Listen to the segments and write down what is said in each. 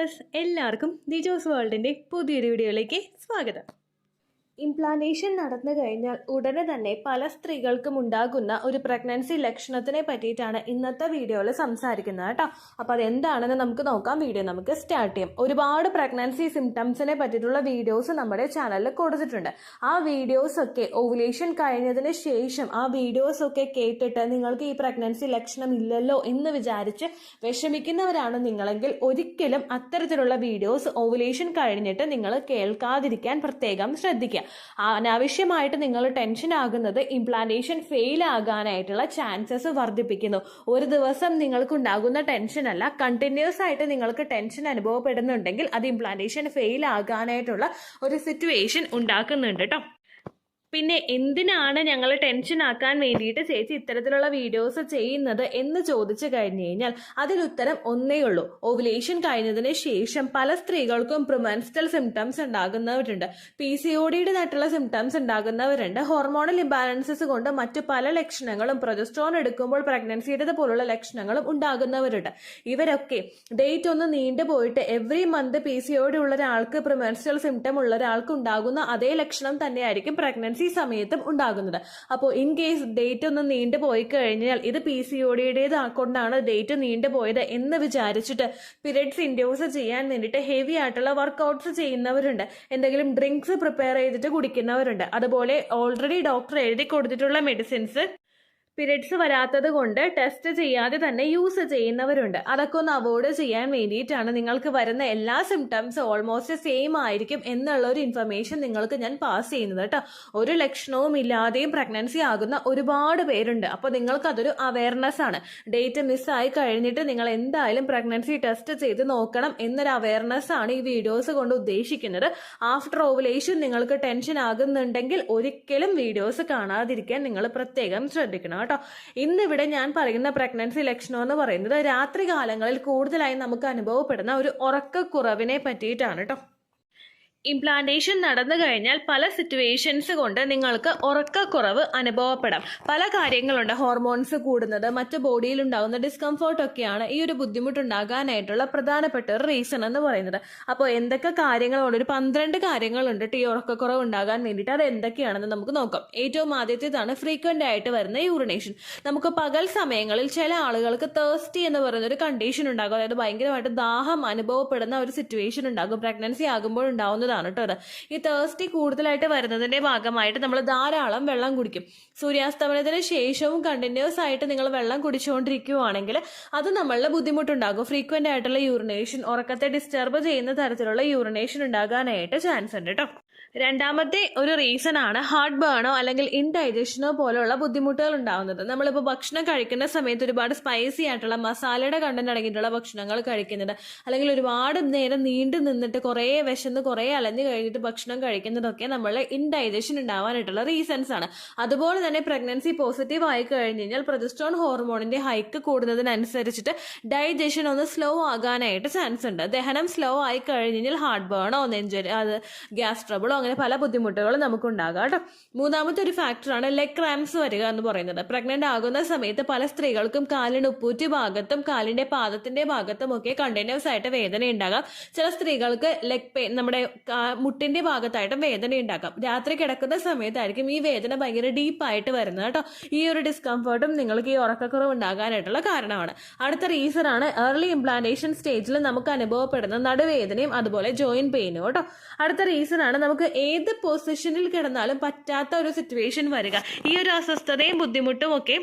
Viewers, എല്ലാവർക്കും ദിജോസ് വേൾഡിൻ്റെ പുതിയൊരു വീഡിയോയിലേക്ക് സ്വാഗതം. ഇംപ്ലാന്റേഷൻ നടന്നു കഴിഞ്ഞാൽ ഉടനെ തന്നെ പല സ്ത്രീകൾക്കും ഉണ്ടാകുന്ന ഒരു പ്രഗ്നൻസി ലക്ഷണത്തിനെ പറ്റിയിട്ടാണ് ഇന്നത്തെ വീഡിയോയിൽ സംസാരിക്കുന്നത് കേട്ടോ. അപ്പോൾ അതെന്താണെന്ന് നമുക്ക് നോക്കാം. വീഡിയോ നമുക്ക് സ്റ്റാർട്ട് ചെയ്യാം. ഒരുപാട് പ്രഗ്നൻസി സിംറ്റംസിനെ പറ്റിയിട്ടുള്ള വീഡിയോസ് നമ്മുടെ ചാനലിൽ കൊടുത്തിട്ടുണ്ട്. ആ വീഡിയോസൊക്കെ ഓവുലേഷൻ കഴിഞ്ഞതിന് ശേഷം ആ വീഡിയോസൊക്കെ കേട്ടിട്ട് നിങ്ങൾക്ക് ഈ പ്രഗ്നൻസി ലക്ഷണം ഇല്ലല്ലോ എന്ന് വിചാരിച്ച് വിഷമിക്കുന്നവരാണ് നിങ്ങളെങ്കിൽ ഒരിക്കലും അത്തരത്തിലുള്ള വീഡിയോസ് ഓവുലേഷൻ കഴിഞ്ഞിട്ട് നിങ്ങൾ കേൾക്കാതിരിക്കാൻ പ്രത്യേകം ശ്രദ്ധിക്കുക. അനാവശ്യമായിട്ട് നിങ്ങൾ ടെൻഷൻ ആകുന്നത് ഇംപ്ലാന്റേഷൻ ഫെയിൽ ആകാനായിട്ടുള്ള ചാൻസസ് വർദ്ധിപ്പിക്കുന്നു. ഒരു ദിവസം നിങ്ങൾക്ക് ഉണ്ടാകുന്ന ടെൻഷൻ അല്ല, കണ്ടിന്യൂസ് ആയിട്ട് നിങ്ങൾക്ക് ടെൻഷൻ അനുഭവപ്പെടുന്നുണ്ടെങ്കിൽ അത് ഇംപ്ലാന്റേഷൻ ഫെയിൽ ആകാനായിട്ടുള്ള ഒരു സിറ്റുവേഷൻ ഉണ്ടാക്കുന്നുണ്ട് കേട്ടോ. പിന്നെ എന്തിനാണ് ഞങ്ങൾ ടെൻഷൻ ആക്കാൻ വേണ്ടിയിട്ട് ചേച്ചി ഇത്തരത്തിലുള്ള വീഡിയോസ് ചെയ്യുന്നത് എന്ന് ചോദിച്ചു കഴിഞ്ഞു കഴിഞ്ഞാൽ അതിനുത്തരം ഒന്നേ ഉള്ളൂ. ഓവുലേഷൻ കഴിഞ്ഞതിന് ശേഷം പല സ്ത്രീകൾക്കും പ്രിമെൻസ്ട്രൽ സിംറ്റംസ് ഉണ്ടാകുന്നവരുണ്ട്, PCOD-യുടേതായിട്ടുള്ള സിംറ്റംസ് ഉണ്ടാകുന്നവരുണ്ട്, ഹോർമോണൽ ഇംബാലൻസസ് കൊണ്ട് മറ്റു പല ലക്ഷണങ്ങളും പ്രൊജസ്ട്രോൺ എടുക്കുമ്പോൾ പ്രഗ്നൻസിയുടെ പോലുള്ള ലക്ഷണങ്ങളും ഉണ്ടാകുന്നവരുണ്ട്. ഇവരൊക്കെ ഡേറ്റ് ഒന്ന് നീണ്ടുപോയിട്ട് എവറി മന്ത് PCOD ഉള്ള ഒരാൾക്ക് പ്രിമെൻസ്ട്രൽ സിംറ്റം ഉള്ള ഒരാൾക്ക് ഉണ്ടാകുന്ന അതേ ലക്ഷണം തന്നെയായിരിക്കും പ്രഗ്നൻസി സമയത്തും ഉണ്ടാകുന്നത്. അപ്പോൾ ഇൻ കേസ് ഡേറ്റ് ഒന്ന് നീണ്ടു പോയി കഴിഞ്ഞാൽ ഇത് PCOD-യുടേത് കൊണ്ടാണ് ഡേറ്റ് നീണ്ടുപോയത് എന്ന് വിചാരിച്ചിട്ട് പീരിയഡ്സ് ഇൻഡ്യൂസ് ചെയ്യാൻ വേണ്ടിയിട്ട് ഹെവി ആയിട്ടുള്ള വർക്കൗട്ട്സ് ചെയ്യുന്നവരുണ്ട്, എന്തെങ്കിലും ഡ്രിങ്ക്സ് പ്രിപ്പയർ ചെയ്തിട്ട് കുടിക്കുന്നവരുണ്ട്, അതുപോലെ ഓൾറെഡി ഡോക്ടർ എഴുതി കൊടുത്തിട്ടുള്ള മെഡിസിൻസ് പീരിയഡ്സ് വരാത്തത് കൊണ്ട് ടെസ്റ്റ് ചെയ്യാതെ തന്നെ യൂസ് ചെയ്യുന്നവരുണ്ട്. അതൊക്കെ ഒന്ന് അവോയ്ഡ് ചെയ്യാൻ വേണ്ടിയിട്ടാണ് നിങ്ങൾക്ക് വരുന്ന എല്ലാ സിംറ്റംസും ഓൾമോസ്റ്റ് സെയിം ആയിരിക്കും എന്നുള്ള ഒരു ഇൻഫർമേഷൻ നിങ്ങൾക്ക് ഞാൻ പാസ് ചെയ്യുന്നത് കേട്ടോ. ഒരു ലക്ഷണവും ഇല്ലാതെയും പ്രഗ്നൻസി ആകുന്ന ഒരുപാട് പേരുണ്ട്. അപ്പോൾ നിങ്ങൾക്ക് അതൊരു അവയർനെസ് ആണ്. ഡേറ്റ് മിസ്സായി കഴിഞ്ഞിട്ട് നിങ്ങൾ എന്തായാലും പ്രഗ്നൻസി ടെസ്റ്റ് ചെയ്ത് നോക്കണം എന്നൊരു അവയർനെസ് ആണ് ഈ വീഡിയോസ് കൊണ്ട് ഉദ്ദേശിക്കുന്നത്. ആഫ്റ്റർ ഓവുലേഷൻ നിങ്ങൾക്ക് ടെൻഷൻ ആകുന്നുണ്ടെങ്കിൽ ഒരിക്കലും വീഡിയോസ് കാണാതിരിക്കാൻ നിങ്ങൾ പ്രത്യേകം ശ്രദ്ധിക്കണം കേട്ടോ. ഇന്നിവിടെ ഞാൻ പറയുന്ന പ്രഗ്നൻസി ലക്ഷണം എന്ന് പറയുന്നത് രാത്രി കാലങ്ങളിൽ കൂടുതലായി നമുക്ക് അനുഭവപ്പെടുന്ന ഒരു ഉറക്കക്കുറവിനെ പറ്റിയിട്ടാണ് കേട്ടോ. ഇംപ്ലാന്റേഷൻ നടന്നു കഴിഞ്ഞാൽ പല സിറ്റുവേഷൻസ് കൊണ്ട് നിങ്ങൾക്ക് ഉറക്കക്കുറവ് അനുഭവപ്പെടാം. പല കാര്യങ്ങളുണ്ട്, ഹോർമോൺസ് കൂടുന്നത്, മറ്റു ബോഡിയിൽ ഉണ്ടാകുന്ന ഡിസ്കംഫോർട്ട് ഒക്കെയാണ് ഈ ഒരു ബുദ്ധിമുട്ടുണ്ടാകാനായിട്ടുള്ള പ്രധാനപ്പെട്ട ഒരു റീസൺ എന്ന് പറയുന്നത്. അപ്പോൾ എന്തൊക്കെ കാര്യങ്ങളുണ്ട്, ഒരു 12 കാര്യങ്ങളുണ്ട് ഈ ഉറക്കക്കുറവ് ഉണ്ടാകാൻ വേണ്ടിയിട്ട്. അത് എന്തൊക്കെയാണെന്ന് നമുക്ക് നോക്കാം. ഏറ്റവും ആദ്യത്തേതാണ് ഫ്രീക്വന്റ് ആയിട്ട് വരുന്ന യൂറിനേഷൻ. നമുക്ക് പകൽ സമയങ്ങളിൽ ചില ആളുകൾക്ക് തേഴ്സ്റ്റി എന്ന് പറയുന്ന ഒരു കണ്ടീഷൻ ഉണ്ടാകും, അതായത് ഭയങ്കരമായിട്ട് ദാഹം അനുഭവപ്പെടുന്ന ഒരു സിറ്റുവേഷൻ ഉണ്ടാകും. പ്രഗ്നൻസി ആകുമ്പോൾ ഉണ്ടാവുന്നത് കേട്ടോ. ഈ തേഴ്സ്റ്റി കൂടുതലായിട്ട് വരുന്നതിന്റെ ഭാഗമായിട്ട് നമ്മൾ ധാരാളം വെള്ളം കുടിക്കും. സൂര്യാസ്തമനത്തിന് ശേഷവും കണ്ടിന്യൂസ് ആയിട്ട് നിങ്ങൾ വെള്ളം കുടിച്ചുകൊണ്ടിരിക്കുകയാണെങ്കിൽ അത് നമ്മളുടെ ബുദ്ധിമുട്ടുണ്ടാകും. ഫ്രീക്വന്റ് ആയിട്ടുള്ള യൂറിനേഷൻ, ഉറക്കത്തെ ഡിസ്റ്റർബ് ചെയ്യുന്ന തരത്തിലുള്ള യൂറിനേഷൻ ഉണ്ടാകാനായിട്ട് ചാൻസ് ഉണ്ട് കേട്ടോ. രണ്ടാമത്തെ ഒരു റീസൺ ആണ് ഹാർട്ട് ബേണോ അല്ലെങ്കിൽ ഇൻഡൈജഷനോ പോലുള്ള ബുദ്ധിമുട്ടുകൾ ഉണ്ടാകുന്നത്. നമ്മളിപ്പോൾ ഭക്ഷണം കഴിക്കുന്ന സമയത്ത് ഒരുപാട് സ്പൈസി ആയിട്ടുള്ള മസാലയുടെ കണ്ടന്റ് അടങ്ങിയിട്ടുള്ള ഭക്ഷണങ്ങൾ കഴിക്കുന്നത്, അല്ലെങ്കിൽ ഒരുപാട് നേരം നീണ്ടു നിന്നിട്ട് കുറേ വിശന്ന് കുറേ അലഞ്ഞു കഴിഞ്ഞിട്ട് ഭക്ഷണം കഴിക്കുന്നതൊക്കെ നമ്മളെ ഇൻഡൈജഷൻ ഉണ്ടാവാനായിട്ടുള്ള റീസൺസ് ആണ്. അതുപോലെ തന്നെ പ്രഗ്നൻസി പോസിറ്റീവ് ആയി കഴിഞ്ഞ് കഴിഞ്ഞാൽ പ്രൊജസ്ട്രോൺ ഹോർമോണിന്റെ ഹൈക്ക് കൂടുന്നതിനനുസരിച്ചിട്ട് ഡൈജഷൻ ഒന്ന് സ്ലോ ആകാനായിട്ട് ചാൻസ് ഉണ്ട്. ദഹനം സ്ലോ ആയി കഴിഞ്ഞ് കഴിഞ്ഞാൽ ഹാർട്ട് ബേണോ, അത് ഗ്യാസ് ട്രബിളോ അങ്ങനെ പല ബുദ്ധിമുട്ടുകളും നമുക്ക് ഉണ്ടാകാം കേട്ടോ. മൂന്നാമത്തെ ഒരു ഫാക്ടറാണ് ലെഗ് ക്രാംസ് വരിക എന്ന് പറയുന്നത്. പ്രഗ്നന്റ് ആകുന്ന സമയത്ത് പല സ്ത്രീകൾക്കും കാലിന് ഉപ്പൂറ്റി ഭാഗത്തും കാലിന്റെ പാദത്തിന്റെ ഭാഗത്തും ഒക്കെ കണ്ടിന്യൂസ് ആയിട്ട് വേദന ഉണ്ടാകാം. ചില സ്ത്രീകൾക്ക് ലെഗ് പെയിൻ, നമ്മുടെ മുട്ടിന്റെ ഭാഗത്തായിട്ടും വേദന ഉണ്ടാകാം. രാത്രി കിടക്കുന്ന സമയത്തായിരിക്കും ഈ വേദന ഭയങ്കര ഡീപ്പായിട്ട് വരുന്നത് കേട്ടോ. ഈ ഒരു ഡിസ്കംഫർട്ടും നിങ്ങൾക്ക് ഈ ഉറക്കക്കുറവ് ഉണ്ടാകാനായിട്ടുള്ള കാരണമാണ്. അടുത്ത റീസൺ ആണ് ഏർലി ഇംപ്ലാന്റേഷൻ സ്റ്റേജിൽ നമുക്ക് അനുഭവപ്പെടുന്ന നടുവേദനയും അതുപോലെ ജോയിന്റ് പെയിനും കേട്ടോ. അടുത്ത റീസൺ ആണ് നമുക്ക് ഏത് പൊസിഷനിൽ കിടന്നാലും പറ്റാത്ത ഒരു സിറ്റുവേഷൻ വരിക. ഈ ഒരു അസ്വസ്ഥതയും ബുദ്ധിമുട്ടും ഒക്കെ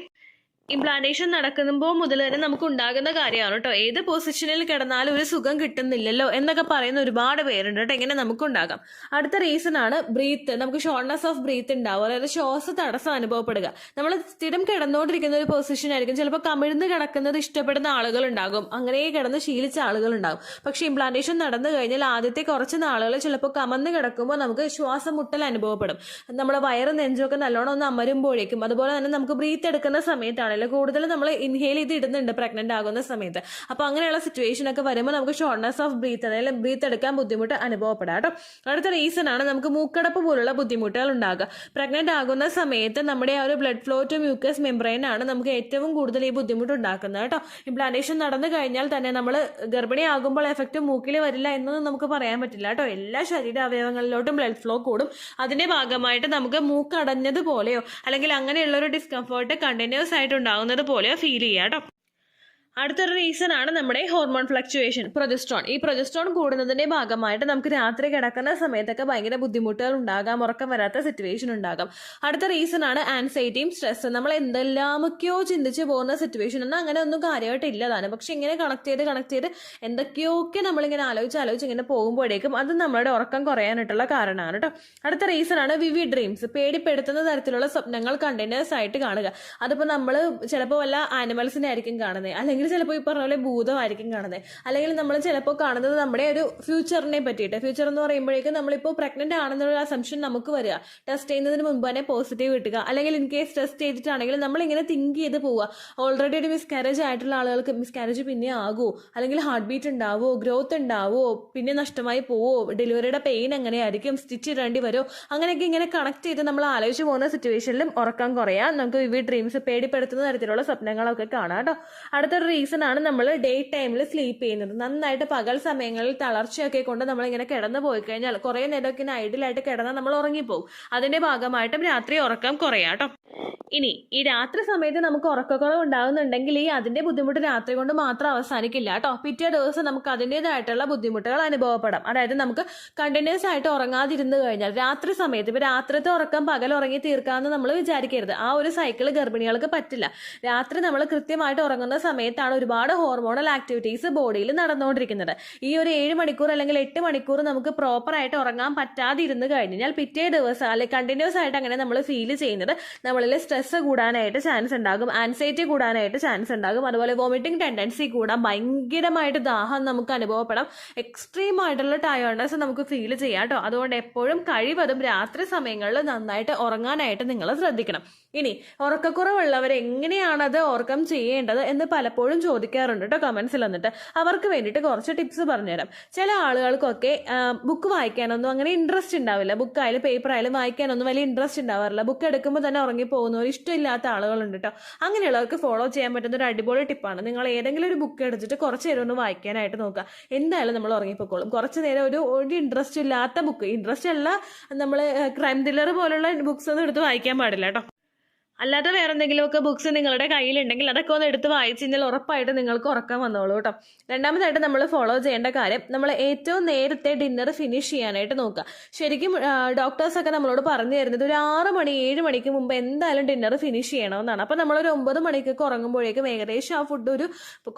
ഇംപ്ലാന്റേഷൻ നടക്കുമ്പോൾ മുതൽ തന്നെ നമുക്ക് ഉണ്ടാകുന്ന കാര്യമാണ് കേട്ടോ. ഏത് പൊസിഷനിൽ കിടന്നാലും ഒരു സുഖം കിട്ടുന്നില്ലല്ലോ എന്നൊക്കെ പറയുന്ന ഒരുപാട് പേരുണ്ട് കേട്ടോ. ഇങ്ങനെ നമുക്കുണ്ടാകാം. അടുത്ത റീസൺ ആണ് ബ്രീത്ത്. നമുക്ക് ഷോർട്ട്നെസ് ഓഫ് ബ്രീത്ത് ഉണ്ടാവും, അതായത് ശ്വാസ തടസ്സം അനുഭവപ്പെടുക. നമ്മൾ സ്ഥിരം കിടന്നുകൊണ്ടിരിക്കുന്ന ഒരു പൊസിഷൻ ആയിരിക്കും. ചിലപ്പോൾ കമിഴ്ന്ന് കിടക്കുന്നത് ഇഷ്ടപ്പെടുന്ന ആളുകൾ ഉണ്ടാകും, അങ്ങനെ കിടന്ന് ശീലിച്ച ആളുകൾ ഉണ്ടാകും. പക്ഷെ ഇംപ്ലാന്റേഷൻ നടന്നു കഴിഞ്ഞാൽ ആദ്യത്തെ കുറച്ച് നാളുകൾ ചിലപ്പോൾ കമന്ന് കിടക്കുമ്പോൾ നമുക്ക് ശ്വാസം മുട്ടൽ അനുഭവപ്പെടും. നമ്മുടെ വയറും നെഞ്ചൊക്കെ നല്ലോണം ഒന്ന് അമരുമ്പോഴേക്കും, അതുപോലെ തന്നെ നമുക്ക് ബ്രീത്ത് എടുക്കുന്ന സമയത്താണ് പറയില്ല, കൂടുതൽ നമ്മൾ ഇൻഹേൽ ചെയ്ത് ഇടുന്നുണ്ട് പ്രഗ്നന്റ് ആകുന്ന സമയത്ത്. അപ്പോൾ അങ്ങനെയുള്ള സിറ്റുവേഷൻ ഒക്കെ വരുമ്പോൾ നമുക്ക് ഷോർട്ട്നെസ് ഓഫ് ബ്രീത്ത്, അതായത് ബ്രീത്ത് എടുക്കാൻ ബുദ്ധിമുട്ട് അനുഭവപ്പെടാം കേട്ടോ. അടുത്ത റീസൺ ആണ് നമുക്ക് മൂക്കടപ്പ് പോലുള്ള ബുദ്ധിമുട്ടുകൾ ഉണ്ടാകുക. പ്രഗ്നന്റ് ആകുന്ന സമയത്ത് നമ്മുടെ ആ ഒരു blood flow to mucous membrane ആണ് നമുക്ക് ഏറ്റവും കൂടുതൽ ഈ ബുദ്ധിമുട്ട് ഉണ്ടാക്കുന്നത് കേട്ടോ. ഇംപ്ലാന്റേഷൻ നടന്നു കഴിഞ്ഞാൽ തന്നെ നമ്മൾ ഗർഭിണിയാകുമ്പോൾ എഫക്റ്റ് മൂക്കിൽ വരില്ല എന്നൊന്നും നമുക്ക് പറയാൻ പറ്റില്ല കേട്ടോ. എല്ലാ ശരീര അവയവങ്ങളിലോട്ടും ബ്ലഡ് ഫ്ലോ കൂടും. അതിന്റെ ഭാഗമായിട്ട് നമുക്ക് മൂക്കടഞ്ഞതുപോലെയോ അല്ലെങ്കിൽ അങ്ങനെയുള്ള ഒരു ഡിസ്കംഫേർട്ട് കണ്ടിന്യൂസ് ആയിട്ട് ഉണ്ടാകുന്നത് പോലെയോ ഫീൽ ചെയ്യാം കേട്ടോ. അടുത്തൊരു റീസൺ ആണ് നമ്മുടെ ഹോർമോൺ ഫ്ലക്ച്വേഷൻ, പ്രൊജസ്ട്രോൺ. ഈ പ്രൊജസ്ട്രോൺ കൂടുന്നതിന്റെ ഭാഗമായിട്ട് നമുക്ക് രാത്രി കിടക്കുന്ന സമയത്തൊക്കെ ഭയങ്കര ബുദ്ധിമുട്ടുകൾ ഉണ്ടാകാം, ഉറക്കം വരാത്ത സിറ്റുവേഷൻ ഉണ്ടാകാം. അടുത്ത റീസൺ ആണ് ആൻസൈറ്റിയും സ്ട്രെസ്. നമ്മൾ എന്തെല്ലാമൊക്കെയോ ചിന്തിച്ച് പോകുന്ന സിറ്റുവേഷൻ എന്നാൽ അങ്ങനെ ഒന്നും കാര്യമായിട്ട് ഇല്ലതാണ്, പക്ഷെ ഇങ്ങനെ കണക്ട് ചെയ്ത് എന്തൊക്കെയൊക്കെ നമ്മളിങ്ങനെ ആലോചിച്ച് ഇങ്ങനെ പോകുമ്പോഴേക്കും അത് നമ്മുടെ ഉറക്കം കുറയാനായിട്ടുള്ള കാരണമാണ് കേട്ടോ. അടുത്ത റീസൺ ആണ് വിവിഡ് ഡ്രീംസ്. പേടിപ്പെടുത്തുന്ന തരത്തിലുള്ള സ്വപ്നങ്ങൾ കണ്ടിന്യൂസ് ആയിട്ട് കാണുക. അതിപ്പോൾ നമ്മൾ ചിലപ്പോൾ വല്ല ആനിമൽസിനെ ആയിരിക്കും കാണുന്നത്, അല്ലെങ്കിൽ ചിലപ്പോൾ ഈ പറഞ്ഞ പോലെ ഭൂതമായിരിക്കും കാണുന്നത്, അല്ലെങ്കിൽ നമ്മൾ ചിലപ്പോൾ കാണുന്നത് നമ്മുടെ ഒരു ഫ്യൂച്ചറിനെ പറ്റിയിട്ട്. ഫ്യൂച്ചർ എന്ന് പറയുമ്പോഴേക്കും നമ്മളിപ്പോൾ പ്രഗ്നന്റ് ആണെന്നുള്ള അസംഷൻ നമുക്ക് വരിക, ടെസ്റ്റ് ചെയ്യുന്നതിന് മുമ്പ് തന്നെ പോസിറ്റീവ് കിട്ടുക, അല്ലെങ്കിൽ ഇൻ കേസ് ടെസ്റ്റ് ചെയ്തിട്ടാണെങ്കിൽ നമ്മളിങ്ങനെ തിങ്ക് ചെയ്ത് പോവുക. ഓൾറെഡി ഒരു മിസ്കാരേജ് ആയിട്ടുള്ള ആളുകൾക്ക് മിസ്കാരേജ് പിന്നെ ആകുമോ, അല്ലെങ്കിൽ ഹാർട്ട് ബീറ്റ് ഉണ്ടാവുമോ, ഗ്രോത്ത് ഉണ്ടാവുമോ, പിന്നെ നഷ്ടമായി പോവോ, ഡെലിവറിയുടെ പെയിൻ എങ്ങനെയായിരിക്കും, സ്റ്റിച്ച് ഇടേണ്ടി വരുമോ, അങ്ങനെയൊക്കെ ഇങ്ങനെ കണക്ട് ചെയ്ത് നമ്മൾ ആലോചിച്ച് പോകുന്ന സിറ്റുവേഷനിലും ഉറക്കം കുറയാം. നമുക്ക് വിവിഡ് ഡ്രീംസ്, പേടിപ്പെടുത്തുന്ന തരത്തിലുള്ള സ്വപ്നങ്ങളൊക്കെ കാണാം കേട്ടോ. അടുത്തൊരു റീസൺ ആണ് നമ്മൾ ഡേ ടൈമിൽ സ്ലീപ്പ് ചെയ്യുന്നത്. നന്നായിട്ട് പകൽ സമയങ്ങളിൽ തളർച്ചയൊക്കെ കൊണ്ട് നമ്മളിങ്ങനെ കിടന്നു പോയി കഴിഞ്ഞാൽ കുറേ നേരമൊക്കെ ഇങ്ങനെ ഐഡിയലായിട്ട് കിടന്നാൽ നമ്മൾ ഉറങ്ങിപ്പോകും. അതിന്റെ ഭാഗമായിട്ടും രാത്രി ഉറക്കം കുറയാം കേട്ടോ. ഇനി ഈ രാത്രി സമയത്ത് നമുക്ക് ഉറക്കക്കുറവ് ഉണ്ടാകുന്നുണ്ടെങ്കിൽ അതിന്റെ ബുദ്ധിമുട്ട് രാത്രി കൊണ്ട് മാത്രം അവസാനിക്കില്ല കേട്ടോ. പിറ്റേ ദിവസം നമുക്ക് അതിൻ്റെതായിട്ടുള്ള ബുദ്ധിമുട്ടുകൾ അനുഭവപ്പെടാം. അതായത് നമുക്ക് കണ്ടിന്യൂസ് ആയിട്ട് ഉറങ്ങാതിരുന്നു കഴിഞ്ഞാൽ രാത്രി സമയത്ത്, ഇപ്പൊ രാത്രിത്തെ ഉറക്കം പകൽ ഉറങ്ങി തീർക്കാമെന്ന് നമ്മൾ വിചാരിക്കരുത്. ആ ഒരു സൈക്കിൾ ഗർഭിണികൾക്ക് പറ്റില്ല. രാത്രി നമ്മൾ കൃത്യമായിട്ട് ഉറങ്ങുന്ന സമയത്താണ് ഒരുപാട് ഹോർമോണൽ ആക്ടിവിറ്റീസ് ബോഡിയിൽ നടന്നുകൊണ്ടിരിക്കുന്നത്. ഈ ഒരു 7 മണിക്കൂർ അല്ലെങ്കിൽ 8 മണിക്കൂർ നമുക്ക് പ്രോപ്പർ ആയിട്ട് ഉറങ്ങാൻ പറ്റാതിരുന്നു കഴിഞ്ഞാൽ പിറ്റേ ദിവസം അല്ലെങ്കിൽ കണ്ടിന്യൂസ് ആയിട്ട് അങ്ങനെ നമ്മൾ ഫീൽ ചെയ്യുന്നത് നമ്മളിൽ സ്ട്രെസ് കൂടാനായിട്ട് ചാൻസ് ഉണ്ടാകും, ആൻസൈറ്റി കൂടാനായിട്ട് ചാൻസ് ഉണ്ടാകും, അതുപോലെ വോമിറ്റിംഗ് ടെൻഡൻസി കൂടാൻ, ഭയങ്കരമായിട്ട് ദാഹം നമുക്ക് അനുഭവപ്പെടാം, എക്സ്ട്രീം ആയിട്ടുള്ള ടയേർഡ്നെസ് നമുക്ക് ഫീൽ ചെയ്യാം കേട്ടോ. അതുകൊണ്ട് എപ്പോഴും കഴിവതും രാത്രി സമയങ്ങളിൽ നന്നായിട്ട് ഉറങ്ങാനായിട്ട് നിങ്ങൾ ശ്രദ്ധിക്കണം. ഇനി ഉറക്കക്കുറവുള്ളവർ എങ്ങനെയാണത് ഓവർകം ചെയ്യേണ്ടത് എന്ന് പലപ്പോഴും ചോദിക്കാറുണ്ട് കേട്ടോ കമന്റ്സിൽ വന്നിട്ട്. അവർക്ക് വേണ്ടിയിട്ട് കുറച്ച് ടിപ്സ് പറഞ്ഞുതരാം. ചില ആളുകൾക്കൊക്കെ ബുക്ക് വായിക്കാനൊന്നും അങ്ങനെ ഇൻട്രസ്റ്റ് ഉണ്ടാവില്ല, ബുക്കായാലും പേപ്പർ ആയാലും വായിക്കാനൊന്നും വലിയ ഇൻട്രസ്റ്റ് ഉണ്ടാവാറില്ല. ബുക്ക് എടുക്കുമ്പോൾ തന്നെ ഉറങ്ങി പോകുന്നവർ, ഇഷ്ടമില്ലാത്ത ആളുകളുണ്ട് കേട്ടോ. അങ്ങനെയുള്ളവർക്ക് ഫോളോ ചെയ്യാൻ പറ്റുന്ന ഒരു അടിപൊളി ടിപ്പാണ്, നിങ്ങൾ ഏതെങ്കിലും ഒരു ബുക്ക് എടുത്തിട്ട് കുറച്ച് നേരം ഒന്ന് വായിക്കാനായിട്ട് നോക്കുക. എന്തായാലും നമ്മൾ ഉറങ്ങിപ്പോക്കോളും. കുറച്ച് നേരം ഒരു ഇൻട്രസ്റ്റ് ഇല്ലാത്ത ബുക്ക്, ഇൻട്രസ്റ്റ് അല്ല, നമ്മൾ ക്രൈം ത്രില്ലർ പോലുള്ള ബുക്സ് ഒന്നും എടുത്ത് വായിക്കാൻ പാടില്ല കേട്ടോ. അല്ലാതെ വേറെ എന്തെങ്കിലുമൊക്കെ ബുക്സ് നിങ്ങളുടെ കയ്യിലുണ്ടെങ്കിൽ അതൊക്കെ ഒന്ന് എടുത്ത് വായിച്ചു കഴിഞ്ഞാൽ ഉറപ്പായിട്ട് നിങ്ങൾക്ക് ഉറക്കം വന്നോളൂ കേട്ടോ. രണ്ടാമതായിട്ട് നമ്മൾ ഫോളോ ചെയ്യേണ്ട കാര്യം, നമ്മൾ ഏറ്റവും നേരത്തെ ഡിന്നർ ഫിനിഷ് ചെയ്യാനായിട്ട് നോക്കുക. ശരിക്കും ഡോക്ടേഴ്സൊക്കെ നമ്മളോട് പറഞ്ഞു തരുന്നത് ഒരു 6 മണി 7 മണിക്ക് മുമ്പ് എന്തായാലും ഡിന്നർ ഫിനിഷ് ചെയ്യണമെന്നാണ്. അപ്പോൾ നമ്മളൊരു 9 മണിക്കൊക്കെ ഉറങ്ങുമ്പോഴേക്കും ഏകദേശം ആ ഫുഡ് ഒരു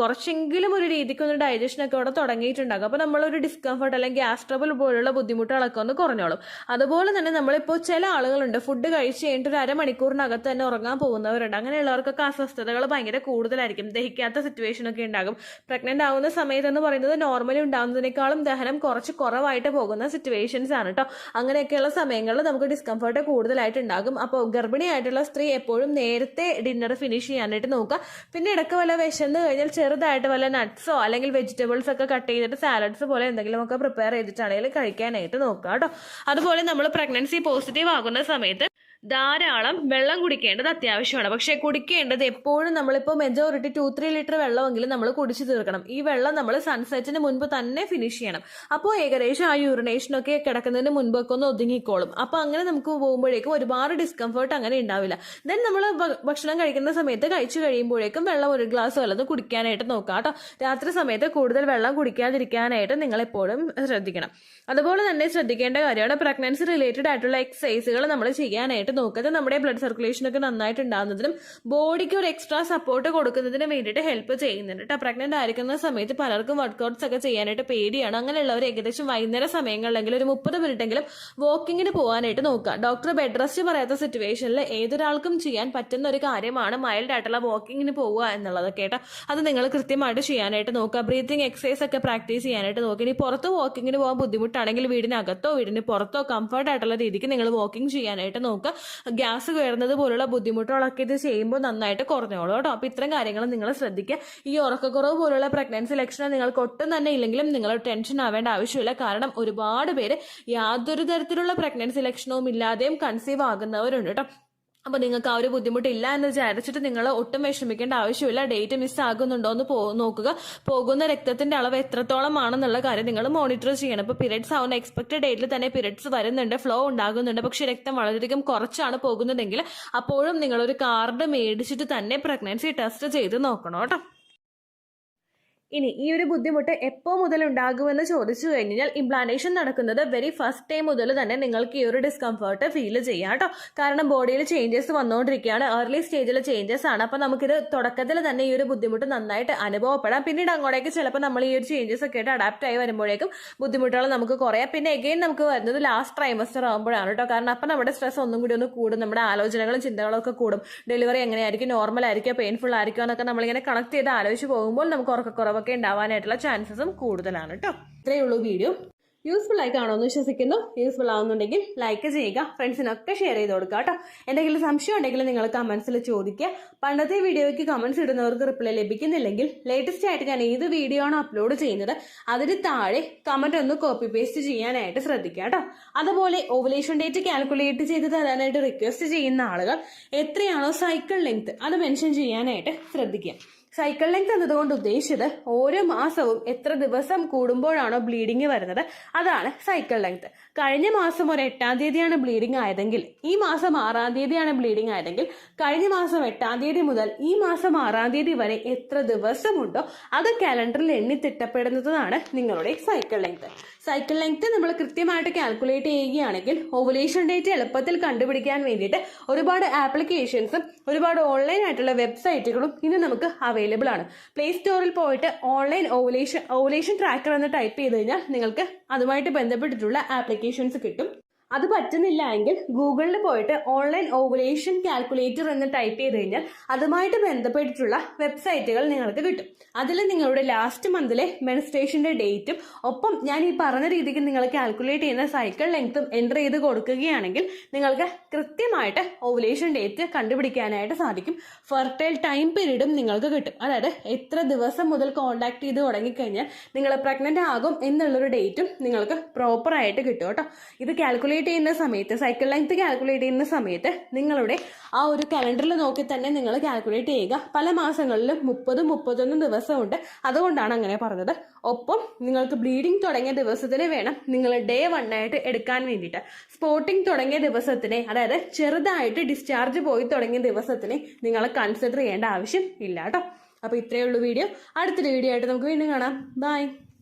കുറച്ചെങ്കിലും ഒരു രീതിക്കൊന്ന് ഡൈജഷനൊക്കെ അവിടെ തുടങ്ങിയിട്ടുണ്ടാകും. അപ്പോൾ നമ്മളൊരു ഡിസ്കംഫർട്ട് അല്ലെങ്കിൽ ഗ്യാസ് ട്രബിൾ പോലുള്ള ബുദ്ധിമുട്ടുകളൊക്കെ ഒന്ന് കുറഞ്ഞോളും. അതുപോലെ തന്നെ നമ്മളിപ്പോൾ ചില ആളുകളുണ്ട് ഫുഡ് കഴിച്ച് കഴിഞ്ഞിട്ട് ഒരു അരമണിക്കൂറിനകത്ത് തന്നെ ഉറങ്ങാൻ പോകുന്നവരുണ്ട്. അങ്ങനെയുള്ളവർക്കൊക്കെ അസ്വസ്ഥതകൾ ഭയങ്കര കൂടുതലായിരിക്കും, ദഹിക്കാത്ത സിറ്റുവേഷൻ ഒക്കെ ഉണ്ടാകും. പ്രഗ്നന്റ് ആവുന്ന സമയത്ത് എന്ന് പറയുന്നത് നോർമലി ഉണ്ടാകുന്നതിനേക്കാളും ദഹനം കുറവായിട്ട് പോകുന്ന സിറ്റുവേഷൻസ് ആണ് കേട്ടോ. അങ്ങനെയൊക്കെയുള്ള സമയങ്ങളിൽ നമുക്ക് ഡിസ്കംഫർട്ട് കൂടുതലായിട്ട് ഉണ്ടാകും. അപ്പോൾ ഗർഭിണിയായിട്ടുള്ള സ്ത്രീ എപ്പോഴും നേരത്തെ ഡിന്നർ ഫിനിഷ് ചെയ്യാനായിട്ട് നോക്കുക. പിന്നെ ഇടയ്ക്ക് വല്ല വിശന്ന് കഴിഞ്ഞാൽ ചെറുതായിട്ട് വല്ല നട്ട്സോ അല്ലെങ്കിൽ വെജിറ്റബിൾസ് ഒക്കെ കട്ട് ചെയ്തിട്ട് സാലഡ്സ് പോലെ എന്തെങ്കിലുമൊക്കെ പ്രിപ്പയർ ചെയ്തിട്ടാണെങ്കിലും കഴിക്കാനായിട്ട് നോക്കുക കേട്ടോ. അതുപോലെ നമ്മൾ പ്രഗ്നൻസി പോസിറ്റീവ് ആകുന്ന സമയത്ത് ധാരാളം വെള്ളം കുടിക്കേണ്ടത് അത്യാവശ്യമാണ്. പക്ഷേ കുടിക്കേണ്ടത് എപ്പോഴും നമ്മളിപ്പോൾ മെജോറിറ്റി 2-3 ലിറ്റർ വെള്ളമെങ്കിലും നമ്മൾ കുടിച്ചു തീർക്കണം. ഈ വെള്ളം നമ്മൾ സൺസെറ്റിന് മുൻപ് തന്നെ ഫിനിഷ് ചെയ്യണം. അപ്പോൾ ഏകദേശം ആ യൂറിനേഷനൊക്കെ കിടക്കുന്നതിന് മുൻപൊക്കെ ഒന്ന് ഒതുങ്ങിക്കോളും. അപ്പോൾ അങ്ങനെ നമുക്ക് പോകുമ്പോഴേക്കും ഒരുപാട് ഡിസ്കംഫർട്ട് അങ്ങനെ ഉണ്ടാവില്ല. ദെൻ നമ്മൾ ഭക്ഷണം കഴിക്കുന്ന സമയത്ത് കഴിച്ചു കഴിയുമ്പോഴേക്കും വെള്ളം 1 ഗ്ലാസ് വെള്ളം കുടിക്കാനായിട്ട് നോക്കാം കേട്ടോ. രാത്രി സമയത്ത് കൂടുതൽ വെള്ളം കുടിക്കാതിരിക്കാനായിട്ട് നിങ്ങൾ എപ്പോഴും ശ്രദ്ധിക്കണം. അതുപോലെ തന്നെ ശ്രദ്ധിക്കേണ്ട കാര്യമാണ് പ്രഗ്നൻസി റിലേറ്റഡ് ആയിട്ടുള്ള എക്സസൈസുകൾ നമ്മൾ ചെയ്യാനായിട്ട് നോക്കുക. നമ്മുടെ ബ്ലഡ് സർക്കുലേഷൻ ഒക്കെ നന്നായിട്ട് ഉണ്ടാകുന്നതിനും ബോഡിക്ക് ഒരു എക്സ്ട്രാ സപ്പോർട്ട് കൊടുക്കുന്നതിനും വേണ്ടിയിട്ട് ഹെൽപ്പ് ചെയ്യുന്നുണ്ട് കേട്ടോ. പ്രഗ്നന്റ് ആയിരിക്കുന്ന സമയത്ത് പലർക്കും വർക്കൗട്ട്സ് ഒക്കെ ചെയ്യാനായിട്ട് പേടിയാണ്. അങ്ങനെയുള്ളവർ ഏകദേശം വൈകുന്നേര സമയങ്ങളിലെങ്കിലും ഒരു 30 മിനിറ്റെങ്കിലും വാക്കിങ്ങിന് പോകാനായിട്ട് നോക്കുക. ഡോക്ടർ ബെഡ് റെസ്റ്റ് പറയാത്ത സിറ്റുവേഷനിൽ ഏതൊരാൾക്കും ചെയ്യാൻ പറ്റുന്ന ഒരു കാര്യമാണ് മൈൽഡ് ആയിട്ടുള്ള വാക്കിങ്ങിന് പോവുക എന്നുള്ളത് കേട്ടോ. അത് നിങ്ങൾ കൃത്യമായിട്ട് ചെയ്യാനായിട്ട് നോക്കുക. ബ്രീത്തിങ് എക്സസൈസ് ഒക്കെ പ്രാക്ടീസ് ചെയ്യാനായിട്ട് നോക്കുക. ഇനി പുറത്ത് വാക്കിങ്ങിന് പോകാൻ ബുദ്ധിമുട്ടാണെങ്കിൽ വീടിനകത്തോ വീടിന് പുറത്തോ കംഫർട്ട് ആയിട്ടുള്ള രീതിക്ക് നിങ്ങൾ വാക്കിംഗ് ചെയ്യാനായിട്ട് നോക്കുക. ഗ്യാസ് കയറുന്നത് പോലുള്ള ബുദ്ധിമുട്ടുകളൊക്കെ ഇത് ചെയ്യുമ്പോൾ നന്നായിട്ട് കുറഞ്ഞോളൂ കേട്ടോ. അപ്പോൾ ഇത്തരം കാര്യങ്ങൾ നിങ്ങൾ ശ്രദ്ധിക്കുക. ഈ ഉറക്കക്കുറവ് പോലുള്ള പ്രഗ്നൻസി ലക്ഷണം നിങ്ങൾക്ക് ഒട്ടും തന്നെ ഇല്ലെങ്കിലും നിങ്ങൾ ടെൻഷൻ ആവേണ്ട ആവശ്യമില്ല. കാരണം ഒരുപാട് പേര് യാതൊരു തരത്തിലുള്ള പ്രഗ്നൻസി ലക്ഷണവും ഇല്ലാതെയും കൺസീവ് ആകുന്നവരുണ്ട് കേട്ടോ. അപ്പോൾ നിങ്ങൾക്ക് ആ ഒരു ബുദ്ധിമുട്ടില്ല എന്ന് വിചാരിച്ചിട്ട് നിങ്ങൾ ഒട്ടും വിഷമിക്കേണ്ട ആവശ്യമില്ല. ഡേറ്റ് മിസ്സാകുന്നുണ്ടോ എന്ന് നോക്കുക. പോകുന്ന രക്തത്തിന്റെ അളവ് എത്രത്തോളം ആണെന്നുള്ള കാര്യം നിങ്ങൾ മോണിറ്റർ ചെയ്യണം. ഇപ്പോൾ പീരിയഡ്സ് ആവുന്ന എക്സ്പെക്റ്റഡ് ഡേറ്റിൽ തന്നെ പീരിയഡ്സ് വരുന്നുണ്ട്, ഫ്ലോ ഉണ്ടാകുന്നുണ്ട്, പക്ഷേ രക്തം വളരെയധികം കുറച്ചാണ് പോകുന്നതെങ്കിൽ അപ്പോഴും നിങ്ങളൊരു കാർഡ് മേടിച്ചിട്ട് തന്നെ പ്രഗ്നൻസി ടെസ്റ്റ് ചെയ്ത് നോക്കണം കേട്ടോ. ഇനി ഈ ഒരു ബുദ്ധിമുട്ട് എപ്പോൾ മുതൽ ഉണ്ടാകുമെന്ന് ചോദിച്ചു കഴിഞ്ഞാൽ ഇംപ്ലാന്റേഷൻ നടക്കുന്നത് വെരി ഫസ്റ്റ് ടൈം മുതൽ തന്നെ നിങ്ങൾക്ക് ഈ ഒരു ഡിസ്കംഫർട്ട് ഫീൽ ചെയ്യാം കേട്ടോ. കാരണം ബോഡിയിൽ ചേഞ്ചസ് വന്നുകൊണ്ടിരിക്കുകയാണ്, ഏർലി സ്റ്റേജിൽ ചേഞ്ചസ് ആണ്. അപ്പോൾ നമുക്കിത് തുടക്കത്തിൽ തന്നെ ഈ ഒരു ബുദ്ധിമുട്ട് നന്നായിട്ട് അനുഭവപ്പെടാം. പിന്നീട് അങ്ങോട്ടേക്ക് ചിലപ്പോൾ നമ്മൾ ഈ ഒരു ചേഞ്ചസ് ഒക്കെ ആയിട്ട് അഡാപ്റ്റ് ആയി വരുമ്പോഴേക്കും ബുദ്ധിമുട്ടുകൾ നമുക്ക് കുറയാം. പിന്നെ എഗെയിൻ നമുക്ക് വരുന്നത് ലാസ്റ്റ് ട്രൈമസ്റ്റർ ആകുമ്പോഴാണ് കേട്ടോ. കാരണം അപ്പം നമ്മുടെ സ്ട്രെസ് ഒന്നും കൂടി ഒന്ന് കൂടും, നമ്മുടെ ആലോചനകളും ചിന്തകളും ഒക്കെ കൂടും. ഡെലിവറി എങ്ങനെയായിരിക്കും, നോർമൽ ആയിരിക്കും, പെയിൻഫുൾ ആയിരിക്കും എന്നൊക്കെ നമ്മളിങ്ങനെ കണക്ട് ചെയ്ത് ആലോചിച്ച് പോകുമ്പോൾ നമുക്ക് ഉറക്കക്കുറവ് ഒക്കെ ഉണ്ടാവാനായിട്ടുള്ള ചാൻസസും കൂടുതലാണ് കേട്ടോ. ഇത്രയേ ഉള്ളൂ വീഡിയോ. യൂസ്ഫുൾ ആയി കാണുമെന്ന് വിശ്വസിക്കുന്നു. യൂസ്ഫുൾ ആവുന്നുണ്ടെങ്കിൽ ലൈക്ക് ചെയ്യുക, ഫ്രണ്ട്സിനൊക്കെ ഷെയർ ചെയ്ത് കൊടുക്കുക കേട്ടോ. എന്തെങ്കിലും സംശയം ഉണ്ടെങ്കിൽ നിങ്ങൾ കമന്റ്സിൽ ചോദിക്കുക. പണ്ടത്തെ വീഡിയോയ്ക്ക് കമന്റ്സ് ഇടുന്നവർക്ക് റിപ്ലൈ ലഭിക്കുന്നില്ലെങ്കിൽ ലേറ്റസ്റ്റ് ആയിട്ട് ഞാൻ ഏത് വീഡിയോ ആണ് അപ്ലോഡ് ചെയ്യുന്നത് അതിന് താഴെ കമന്റ് ഒന്ന് കോപ്പി പേസ്റ്റ് ചെയ്യാനായിട്ട് ശ്രദ്ധിക്കുക കേട്ടോ. അതുപോലെ ഓവുലേഷൻ ഡേറ്റ് കാൽക്കുലേറ്റ് ചെയ്ത് തരാനായിട്ട് റിക്വസ്റ്റ് ചെയ്യുന്ന ആളുകൾ എത്രയാണോ സൈക്കിൾ ലെങ്ത് അത് മെൻഷൻ ചെയ്യാനായിട്ട് ശ്രദ്ധിക്കുക. സൈക്കിൾ ലെങ്ത് എന്നതുകൊണ്ട് ഉദ്ദേശിച്ചത് ഓരോ മാസവും എത്ര ദിവസം കൂടുമ്പോഴാണോ ബ്ലീഡിങ് വരുന്നത് അതാണ് സൈക്കിൾ ലെങ്ത്. കഴിഞ്ഞ മാസം ഒരു 8-ാം തീയതിയാണ് ബ്ലീഡിങ് ആയതെങ്കിൽ ഈ മാസം 6-ാം തീയതിയാണ് ബ്ലീഡിങ് ആയതെങ്കിൽ കഴിഞ്ഞ മാസം 8-ാം തീയതി മുതൽ ഈ മാസം 6-ാം തീയതി വരെ എത്ര ദിവസമുണ്ടോ അത് കാലണ്ടറിൽ എണ്ണി തിട്ടപ്പെടുന്നതാണ് നിങ്ങളുടെ സൈക്കിൾ ലെങ്ത്. സൈക്കിൾ ലെങ്ത് നമ്മൾ കൃത്യമായിട്ട് കാൽക്കുലേറ്റ് ചെയ്യുകയാണെങ്കിൽ ഓവുലേഷൻ ഡേറ്റ് എളുപ്പത്തിൽ കണ്ടുപിടിക്കാൻ വേണ്ടിയിട്ട് ഒരുപാട് ആപ്ലിക്കേഷൻസും ഒരുപാട് ഓൺലൈൻ ആയിട്ടുള്ള വെബ്സൈറ്റുകളും ഇന്ന് നമുക്ക് അവൈലബിൾ ആണ്. പ്ലേ സ്റ്റോറിൽ പോയിട്ട് ഓൺലൈൻ ഓവുലേഷൻ ട്രാക്കർ എന്ന് ടൈപ്പ് ചെയ്ത് കഴിഞ്ഞാൽ നിങ്ങൾക്ക് അതുമായിട്ട് ബന്ധപ്പെട്ടിട്ടുള്ള ആപ്ലിക്കേഷൻസ് കിട്ടും. അത് പറ്റുന്നില്ല എങ്കിൽ ഗൂഗിളിൽ പോയിട്ട് ഓൺലൈൻ ഓവുലേഷൻ കാൽക്കുലേറ്റർ എന്ന് ടൈപ്പ് ചെയ്ത് കഴിഞ്ഞാൽ അതുമായിട്ട് ബന്ധപ്പെട്ടിട്ടുള്ള വെബ്സൈറ്റുകൾ നിങ്ങൾക്ക് കിട്ടും. അതിൽ നിങ്ങളുടെ ലാസ്റ്റ് മന്തിലെ മെൻസ്ട്രേഷന്റെ ഡേറ്റും ഒപ്പം ഞാൻ ഈ പറഞ്ഞ രീതിക്ക് നിങ്ങൾ കാൽക്കുലേറ്റ് ചെയ്യുന്ന സൈക്കിൾ ലെങ്ത്തും എൻ്റർ ചെയ്ത് കൊടുക്കുകയാണെങ്കിൽ നിങ്ങൾക്ക് കൃത്യമായിട്ട് ഓവുലേഷൻ ഡേറ്റ് കണ്ടുപിടിക്കാനായിട്ട് സാധിക്കും. ഫെർട്ടൈൽ ടൈം പീരീഡും നിങ്ങൾക്ക് കിട്ടും. അതായത് എത്ര ദിവസം മുതൽ കോണ്ടാക്ട് ചെയ്ത് തുടങ്ങിക്കഴിഞ്ഞാൽ നിങ്ങൾ പ്രഗ്നന്റ് ആകും എന്നുള്ളൊരു ഡേറ്റും നിങ്ങൾക്ക് പ്രോപ്പറായിട്ട് കിട്ടും കേട്ടോ. ഇത് കാൽക്കുലേറ്റ് ചെയ്യുന്ന സമയത്ത് സൈക്കിൾ ലെങ്ത് കാൽക്കുലേറ്റ് ചെയ്യുന്ന സമയത്ത് നിങ്ങളുടെ ആ ഒരു കലണ്ടറിൽ നോക്കി തന്നെ നിങ്ങൾ കാൽക്കുലേറ്റ് ചെയ്യുക. പല മാസങ്ങളിലും 30-31 ദിവസമുണ്ട്, അതുകൊണ്ടാണ് അങ്ങനെ പറഞ്ഞത്. ഒപ്പം നിങ്ങൾക്ക് ബ്ലീഡിങ് തുടങ്ങിയ ദിവസത്തിന് വേണം നിങ്ങൾ ഡേ 1 ആയിട്ട് എടുക്കാൻ വേണ്ടിയിട്ട്. സ്പോട്ടിങ് തുടങ്ങിയ ദിവസത്തിനെ, അതായത് ചെറുതായിട്ട് ഡിസ്ചാർജ് പോയി തുടങ്ങിയ ദിവസത്തിനെ നിങ്ങൾ കൺസിഡർ ചെയ്യേണ്ട ആവശ്യം ഇല്ല കേട്ടോ. അപ്പോൾ ഇത്രയേ ഉള്ളൂ വീഡിയോ. അടുത്തൊരു വീഡിയോ ആയിട്ട് നമുക്ക് വീണ്ടും കാണാം. ബൈ.